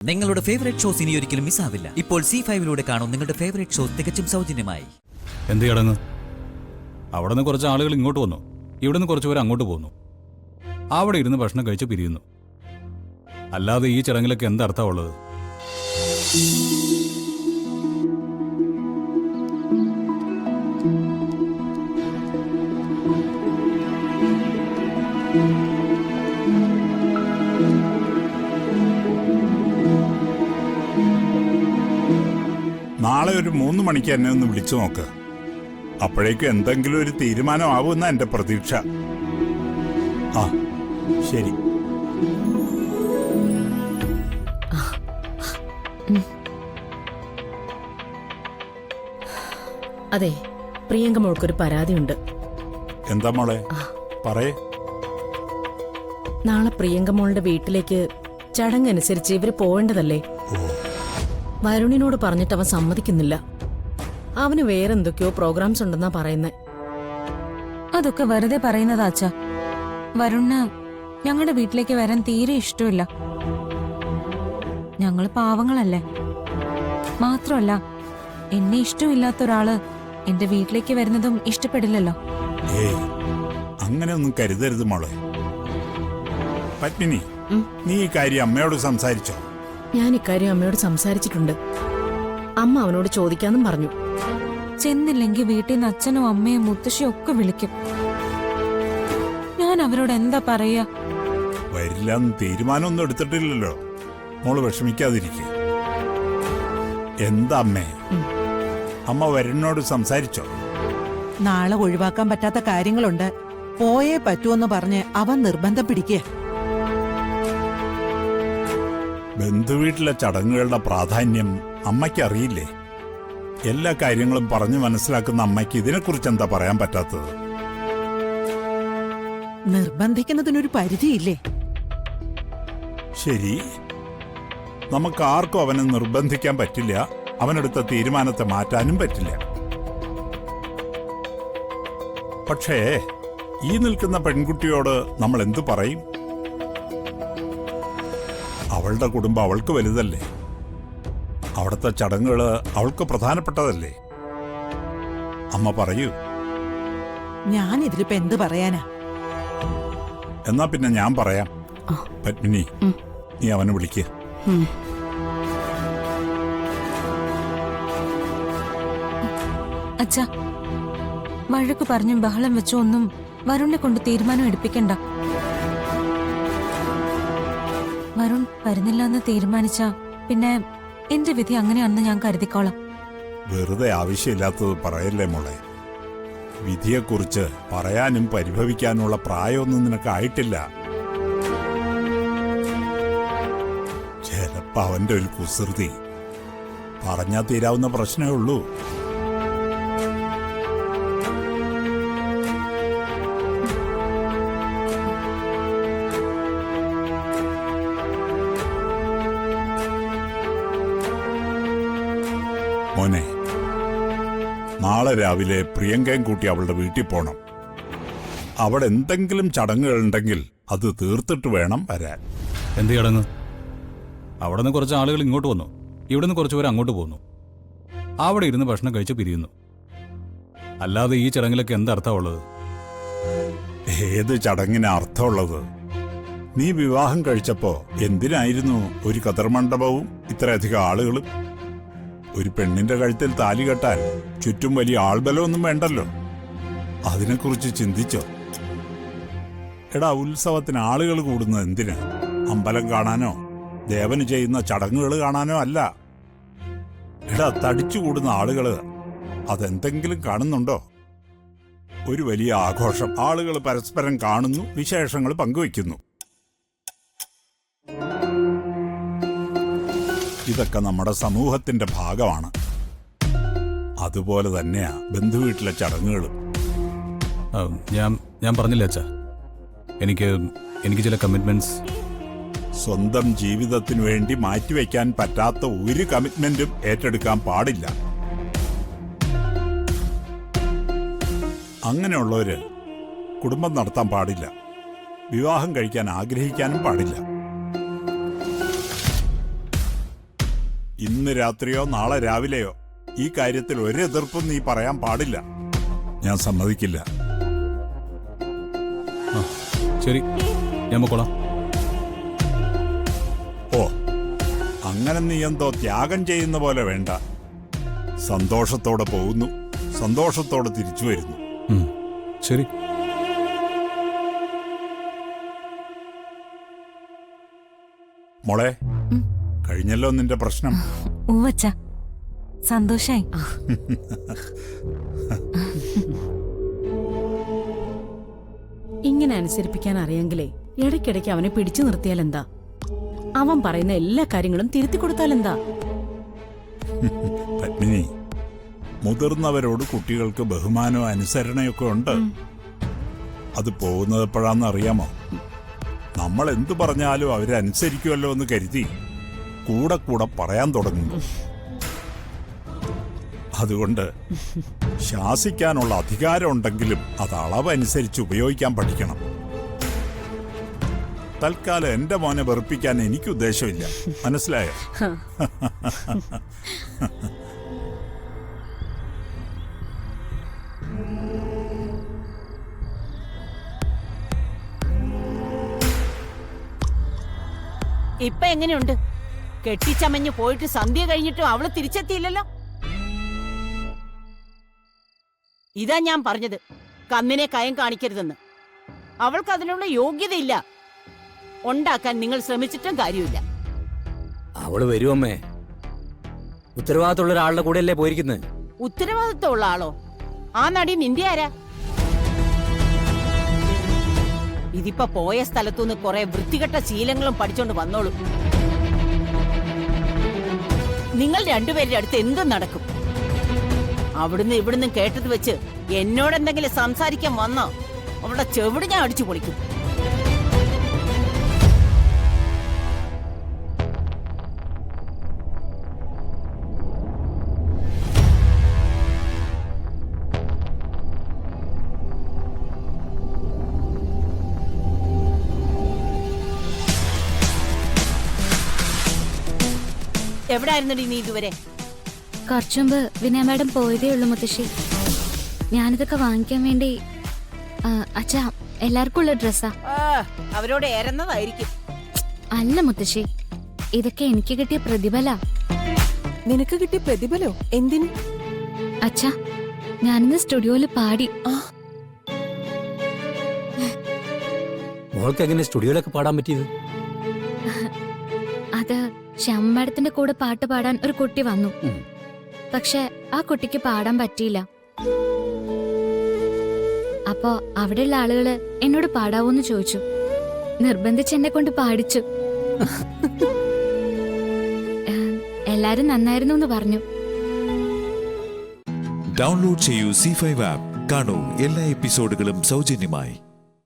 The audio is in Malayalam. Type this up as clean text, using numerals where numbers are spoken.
നിങ്ങളുടെ ഫേവറേറ്റ് ഷോസ് ഇനി ഒരിക്കലും മിസ്സാവില്ല. ഇപ്പോൾ C5 കാണും നിങ്ങളുടെ ഫേവറേറ്റ് ഷോസ് തികച്ചും സൗജന്യമായി. എന്ത് ചടങ്ങ്? അവിടെ നിന്ന് കുറച്ച് ആളുകൾ ഇങ്ങോട്ട് വന്നു, ഇവിടെ നിന്ന് കുറച്ച് പേര് അങ്ങോട്ട് പോകുന്നു. അവിടെ ഇരുന്ന് ഭക്ഷണം കഴിച്ച് പിരിയുന്നു. അല്ലാതെ ഈ ചടങ്ങിലൊക്കെ എന്തർത്ഥമുള്ളത്? നാളെ ഒരു 3 മണിക്ക് എന്നെ ഒന്ന് വിളിച്ചു നോക്ക്. അപ്പോഴേക്കും എന്തെങ്കിലും ഒരു തീരുമാനമാവുമെന്ന എന്റെ പ്രതീക്ഷ. ആ ശരി. അതെ, പ്രിയങ്ക മോൾക്കൊരു പരാതിയുണ്ട്. എന്താ മോളെ, പറയേ. നാളെ പ്രിയങ്ക മോളുടെ വീട്ടിലേക്ക് ചടങ്ങനുസരിച്ച് ഇവര് പോവേണ്ടതല്ലേ? വരുണിനോട് പറഞ്ഞിട്ട് അവൻ സമ്മതിക്കുന്നില്ല. അവന് വേറെന്തൊക്കെയോ പ്രോഗ്രാംസ് ഉണ്ടെന്നാ പറയുന്നേ. അതൊക്കെ വെറുതെ പറയുന്നതാ അച്ഛാ. വരുണിന് ഞങ്ങളുടെ വീട്ടിലേക്ക് വരാൻ തീരെ ഇഷ്ടമില്ല. ഞങ്ങള് പാവങ്ങളല്ലേ. മാത്രമല്ല, എന്നെ ഇഷ്ടമില്ലാത്ത ഒരാള് എന്റെ വീട്ടിലേക്ക് വരുന്നതും ഇഷ്ടപ്പെടില്ലല്ലോ. ഏയ്, അങ്ങനെയൊന്നും കരുതരുത് മോളെ. പത്മിനി, നീ ഈ കാര്യം അമ്മയോട് സംസാരിച്ചോ? ഞാൻ ഇക്കാര്യം അമ്മയോട് സംസാരിച്ചിട്ടുണ്ട്. അമ്മ അവനോട് ചോദിക്കാന്നും പറഞ്ഞു. ചെന്നില്ലെങ്കിൽ വീട്ടിൽ നിന്ന് അച്ഛനും അമ്മയും മുത്തശ്ശിയും ഒക്കെ വിളിക്കും. ഞാൻ അവരോട് എന്താ പറയാ? വരില്ലെന്ന് തീരുമാനമൊന്നും എടുത്തിട്ടില്ലല്ലോ. മോള് വിഷമിക്കാതിരിക്കുക. എന്താ അമ്മേ, അമ്മ വരുണിനോട് സംസാരിച്ചോ? നാളെ ഒഴിവാക്കാൻ പറ്റാത്ത കാര്യങ്ങളുണ്ട്, പോയേ പറ്റൂന്ന് പറഞ്ഞ് അവൻ നിർബന്ധം പിടിക്കുക. ബന്ധുവീട്ടിലെ ചടങ്ങുകളുടെ പ്രാധാന്യം അമ്മയ്ക്ക് അറിയില്ലേ? എല്ലാ കാര്യങ്ങളും പറഞ്ഞു മനസ്സിലാക്കുന്ന അമ്മയ്ക്ക് ഇതിനെക്കുറിച്ച് എന്താ പറയാൻ പറ്റാത്തത്? നിർബന്ധിക്കുന്നതിനൊരു പരിധിയില്ലേ? ശരി, നമുക്ക് ആർക്കും അവനെ നിർബന്ധിക്കാൻ പറ്റില്ല. അവനെടുത്ത തീരുമാനത്തെ മാറ്റാനും പറ്റില്ല. പക്ഷേ ഈ നിൽക്കുന്ന പെൺകുട്ടിയോട് നമ്മൾ എന്തു പറയും? അവളുടെ കുടുംബം അവൾക്ക് വലുതല്ലേ? അവിടുത്തെ ചടങ്ങുകൾ അവൾക്ക് പ്രധാനപ്പെട്ടതല്ലേ? അമ്മ പറയൂ. ഞാൻ ഇതിലിപ്പോ എന്ത് പറയാനാ? എന്നാ പിന്നെ ഞാൻ പറയാം. പത്മിനി, നീ അവനെ വിളിക്ക്. അച്ഛാ, വഴക്ക് പറഞ്ഞും ബഹളം വെച്ചോ ഒന്നും വരുണിനെ കൊണ്ട് തീരുമാനം എടുപ്പിക്കണ്ട. വരുൺ വരുന്നില്ലെന്ന് തീരുമാനിച്ച പിന്നെ എന്റെ വിധി അങ്ങനെയാണെന്ന് ഞാൻ കരുതിക്കോളാം. വെറുതെ ആവശ്യമില്ലാത്തത് പറയല്ലേ മോളെ. വിധിയെക്കുറിച്ച് പറയാനും പരിഭവിക്കാനുള്ള പ്രായമൊന്നും നിനക്കായിട്ടില്ല. ചിലപ്പോ അവന്റെ ഒരു കുസൃതി പറഞ്ഞാ തീരാവുന്ന പ്രശ്നമേ ഉള്ളൂ. മോനെ, നാളെ രാവിലെ പ്രിയങ്കയും കൂട്ടി അവളുടെ വീട്ടിൽ പോണം. അവിടെ എന്തെങ്കിലും ചടങ്ങുകളുണ്ടെങ്കിൽ അത് തീർത്തിട്ട് വേണം വരാൻ. എന്ത് ചടങ്ങ്? അവിടെ നിന്ന് കുറച്ച് ആളുകൾ ഇങ്ങോട്ട് വന്നു, ഇവിടെ നിന്ന് കുറച്ച് പേര് അങ്ങോട്ട് പോകുന്നു. അവിടെ ഇരുന്ന് ഭക്ഷണം കഴിച്ച് പിരിയുന്നു. അല്ലാതെ ഈ ചടങ്ങിലൊക്കെ എന്തർത്ഥമുള്ളത്? ഏത് ചടങ്ങിന് അർത്ഥമുള്ളത്? നീ വിവാഹം കഴിച്ചപ്പോ എന്തിനായിരുന്നു ഒരു കതിർമണ്ഡപവും ഇത്രയധികം ആളുകളും? ഒരു പെണ്ണിന്റെ കഴുത്തിൽ താലി കെട്ടാൻ ചുറ്റും വലിയ ആൾബലമൊന്നും വേണ്ടല്ലോ. അതിനെക്കുറിച്ച് ചിന്തിച്ചോ? എടാ, ഉത്സവത്തിന് ആളുകൾ കൂടുന്നത് എന്തിന്? അമ്പലം കാണാനോ ദേവന് ചെയ്യുന്ന ചടങ്ങുകൾ കാണാനോ അല്ല. എടാ, തടിച്ചു കൂടുന്ന ആളുകള് അതെന്തെങ്കിലും കാണുന്നുണ്ടോ? ഒരു വലിയ ആഘോഷം, ആളുകൾ പരസ്പരം കാണുന്നു, വിശേഷങ്ങൾ പങ്കുവയ്ക്കുന്നു. ഇതൊക്കെ നമ്മുടെ സമൂഹത്തിന്റെ ഭാഗമാണ്. അതുപോലെ തന്നെയാ ബന്ധുവീട്ടിലെ ചടങ്ങുകളും. ഞാൻ പറഞ്ഞില്ല അച്ഛാ, എനിക്ക് ചില കമ്മിറ്റ്മെന്റ്സ്. സ്വന്തം ജീവിതത്തിനു വേണ്ടി മാറ്റിവെക്കാൻ പറ്റാത്ത ഒരു കമ്മിറ്റ്മെന്റും ഏറ്റെടുക്കാൻ പാടില്ല. അങ്ങനെയുള്ളവര് കുടുംബം നടത്താൻ പാടില്ല. വിവാഹം കഴിക്കാൻ ആഗ്രഹിക്കാനും പാടില്ല. ഇന്ന് രാത്രിയോ നാളെ രാവിലെയോ ഈ കാര്യത്തിൽ ഒരു എതിർപ്പും നീ പറയാൻ പാടില്ല. ഞാൻ സമ്മതിക്കില്ല. ആ ശരി, ഞാൻ പൊക്കോളാം. ഓ, അങ്ങനെ നീ എന്തോ ത്യാഗം ചെയ്യുന്ന പോലെ വേണ്ട. സന്തോഷത്തോടെ പോകുന്നു, സന്തോഷത്തോടെ തിരിച്ചു വരുന്നു. ശരി. മോളെ, കഴിഞ്ഞല്ലോ നിന്റെ പ്രശ്നം. ഉവ്വച്ച, സന്തോഷായി. ഇങ്ങനെ അനുസരിപ്പിക്കാൻ അറിയെങ്കിലേ ഇടയ്ക്കിടയ്ക്ക് അവനെ പിടിച്ചു നിർത്തിയാൽ എന്താ? അവൻ പറയുന്ന എല്ലാ കാര്യങ്ങളും തിരുത്തി കൊടുത്താൽ എന്താ? പത്മിനി, മുതിർന്നവരോട് കുട്ടികൾക്ക് ബഹുമാനവും അനുസരണയൊക്കെ ഉണ്ട്. അത് പോകുന്നത് എപ്പോഴാന്ന് അറിയാമോ? നമ്മൾ എന്തു പറഞ്ഞാലും അവരനുസരിക്കുമല്ലോ എന്ന് കരുതി കൂടെ കൂടെ പറയാൻ തുടങ്ങുന്നു. അതുകൊണ്ട് ശാസിക്കാനുള്ള അധികാരം ഉണ്ടെങ്കിലും അത് അളവനുസരിച്ച് ഉപയോഗിക്കാൻ പഠിക്കണം. തൽക്കാലം എന്റെ മോനെ വെറുപ്പിക്കാൻ എനിക്ക് ഉദ്ദേശമില്ല. മനസ്സിലായോ? ഇപ്പൊ എങ്ങനെയുണ്ട്? കെട്ടിച്ചമഞ്ഞ് പോയിട്ട് സന്ധ്യ കഴിഞ്ഞിട്ടും അവള് തിരിച്ചെത്തിയില്ലല്ലോ. ഇതാ ഞാൻ പറഞ്ഞത്, കന്നിനെ കയം കാണിക്കരുതെന്ന്. അവൾക്ക് അതിനുള്ള യോഗ്യതയില്ല. ഉണ്ടാക്കാൻ നിങ്ങൾ ശ്രമിച്ചിട്ടും കാര്യമില്ല. അവള് വരുമമ്മേ. ഉത്തരവാദിത്തമുള്ള ഒരാളുടെ കൂടെയല്ലേ പോയിരിക്കുന്നത്. ഉത്തരവാദിത്തമുള്ള ആളോ? ആ നടി നിന്റെ ആരാ? ഇതിപ്പോ പോയ സ്ഥലത്തുനിന്ന് കുറെ വൃത്തികെട്ട ശീലങ്ങളും പഠിച്ചോണ്ട് വന്നോളൂ. നിങ്ങൾ രണ്ടുപേരുടെ അടുത്ത് എന്തും നടക്കും. അവിടുന്ന് ഇവിടുന്ന് കേട്ടത് വെച്ച് എന്നോടെന്തെങ്കിലും സംസാരിക്കാൻ വന്നോ അവളുടെ ചെവിട് ഞാൻ അടിച്ചു പൊളിക്കും. എവിടായിരുന്നടി നീ ഇതുവരെ? കുറച്ചുമുമ്പ് വിനയ മാഡം പോയതേ ഉള്ളൂ മുത്തശ്ശി. ഞാനിതൊക്കെ വാങ്ങിക്കാൻ വേണ്ടി. അച്ഛാ, എല്ലാവർക്കും ഉള്ള ഡ്രസ്സാ. അവരോട് ഏറുന്നതായിരിക്കും. അല്ല മുത്തശ്ശി, ഇതൊക്കെ എനിക്ക് കിട്ടിയ പ്രതിഫല. നിനക്ക് കിട്ടിയ പ്രതിഫലോ? എന്തിന്? അച്ഛാ, ഞാനിന്ന് സ്റ്റുഡിയോയില് പാടി. മോൾക്ക് എങ്ങനെ സ്റ്റുഡിയോയിലൊക്കെ പാടാൻ പറ്റിയത്? അത് ശ്യാമ മാഡത്തിന്റെ കൂടെ പാട്ട് പാടാൻ ഒരു കുട്ടി വന്നു. പക്ഷെ ആ കുട്ടിക്ക് പാടാൻ പറ്റിയില്ല. അപ്പോ അവിടെയുള്ള ആളുകള് എന്നോട് പാടാവോന്ന് ചോദിച്ചു. നിർബന്ധിച്ച് എന്നെ കൊണ്ട് പാടിച്ചു. എല്ലാരും നന്നായിരുന്നു എന്ന് പറഞ്ഞു. ഡൗൺലോഡ് ചെയ്യൂ C5 ആപ്പ്. കാണൂ എല്ലാ എപ്പിസോഡുകളും സൗജന്യമായി.